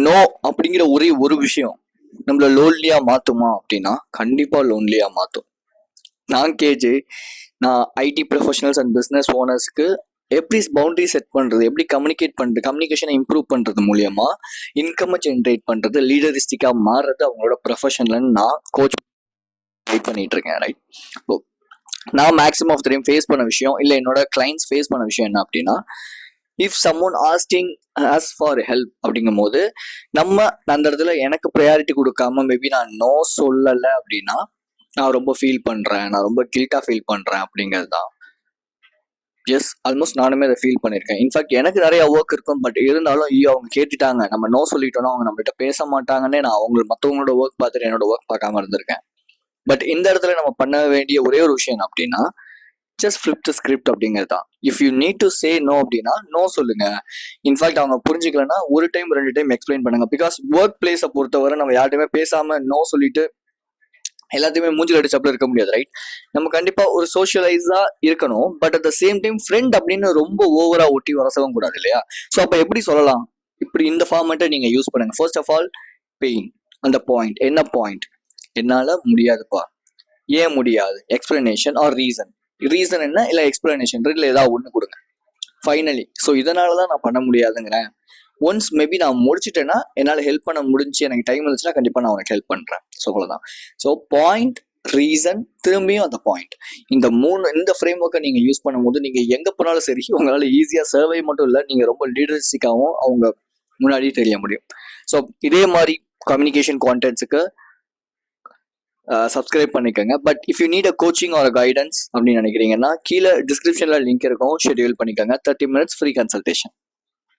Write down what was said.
No அப்படிங்கிற ஒரே ஒரு விஷயம் நம்மள லோன்லியா மாத்துமா அப்படின்னா கண்டிப்பா லோன்லியா மாத்தும். நான் ஐடி ப்ரொஃபஷனல்ஸ் அண்ட் பிஸ்னஸ் ஓனர்ஸ்க்கு எப்படி பவுண்டரி செட் பண்றது, எப்படி கம்யூனிகேட் பண்றது, கம்யூனிகேஷனை இம்ப்ரூவ் பண்றது மூலியமா இன்கம் ஜென்ரேட் பண்றது, லீடரிஸ்டிக்கா மாறுறது அவங்களோட ப்ரொஃபஷன்ல நான் கோச் பண்ணிட்டு இருக்கேன். ரைட். நான் மேக்ஸிமம் ஆஃப் டைம் ஃபேஸ் பண்ண விஷயம், இல்லை என்னோட கிளைண்ட்ஸ் ஃபேஸ் பண்ண விஷயம் என்ன அப்படின்னா, if சம்மோன் asking as for help அப்படிங்கும் போது நம்ம அந்த இடத்துல எனக்கு ப்ரையாரிட்டி கொடுக்காம மேபி நான் நோ சொல்லலை அப்படின்னா நான் ரொம்ப ஃபீல் பண்ணுறேன், நான் ரொம்ப கில்ட்டாக ஃபீல் பண்ணுறேன் அப்படிங்கிறது தான். எஸ், ஆல்மோஸ்ட் நானுமே அதை ஃபீல் பண்ணியிருக்கேன். இன்ஃபேக்ட் எனக்கு நிறைய ஒர்க் இருக்கும், பட் இருந்தாலும் அவங்க கேட்டுட்டாங்க, நம்ம நோ சொல்லிட்டோம்னா அவங்க நம்மகிட்ட பேச மாட்டாங்கன்னே நான் மற்றவங்களோட ஒர்க் பார்த்துட்டு என்னோட ஒர்க் பார்க்காம இருந்திருக்கேன். பட் இந்த இடத்துல நம்ம பண்ண வேண்டிய ஒரே ஒரு விஷயம் அப்படின்னா ஜஸ்ட் ஃபிளிப் த ஸ்கிரிப்ட் அப்படிங்கிறது தான். If you need to say no அப்படின்னா நோ சொல்லுங்க. இன்ஃபேக்ட் அவங்க புரிஞ்சுக்கலன்னா ஒரு டைம் 2 டைம் எக்ஸ்பிளைன் பண்ணுங்க. பிகாஸ் ஒர்க் பிளேஸை பொறுத்தவரை நம்ம யார்ட்டுமே பேசாம நோ சொல்லிட்டு எல்லாத்தையுமே மூஞ்சில் அடிச்சப்பல இருக்க முடியாது. ரைட். நம்ம கண்டிப்பா ஒரு சோஷியலைஸா இருக்கணும், but at the same time friend அப்படின்னு ரொம்ப ஓவரா ஒட்டி வரசவும் கூடாது இல்லையா? ஸோ அப்ப எப்படி சொல்லலாம்? இப்படி இந்த ஃபார்மேட்டை நீங்க யூஸ் பண்ணுங்க. ஃபர்ஸ்ட் ஆஃப் ஆல் பெயின், அந்த பாயிண்ட் என்ன பாயிண்ட், என்னால முடியாதுப்பா, ஏன் முடியாது, எக்ஸ்பிளனேஷன் ஆர் ரீசன். ரீசன் என்ன, இல்லை எக்ஸ்பிளனேஷன், இல்லை ஏதாவது ஒன்று கொடுங்க. ஃபைனலி ஸோ இதனாலதான் நான் பண்ண முடியாதுங்கிறேன். ஒன்ஸ் மேபி நான் முடிச்சுட்டேன்னா என்னால் ஹெல்ப் பண்ண முடிஞ்சு எனக்கு டைம் இருந்துச்சுன்னா கண்டிப்பாக நான் உனக்கு ஹெல்ப் பண்ணுறேன். ஸோ அவ்வளோதான். ஸோ பாயிண்ட், ரீசன், திரும்பியும் அந்த பாயிண்ட், இந்த ஃப்ரேம் ஒர்க்கை நீங்கள் யூஸ் பண்ணும்போது நீங்கள் எங்கே போனாலும் சரி உங்களால் ஈஸியாக சர்வை மட்டும் இல்லை, நீங்கள் ரொம்ப லீடர்ஷிக்காகவும் அவங்க முன்னாடி தெரிய முடியும். ஸோ இதே மாதிரி கம்யூனிகேஷன் கான்டென்ட்ஸுக்கு சப்ஸ்கிரைப் பண்ணிக்கோங்க. But if you need a coaching or guidance அப்படின்னு நினைக்கிறீங்கன்னா கீழே டிஸ்கிரிப்ஷனில் லிங்க் இருக்கும், ஷெட்யூல் பண்ணிக்கோங்க. 30 minutes ஃப்ரீ கன்சல்டேஷன்.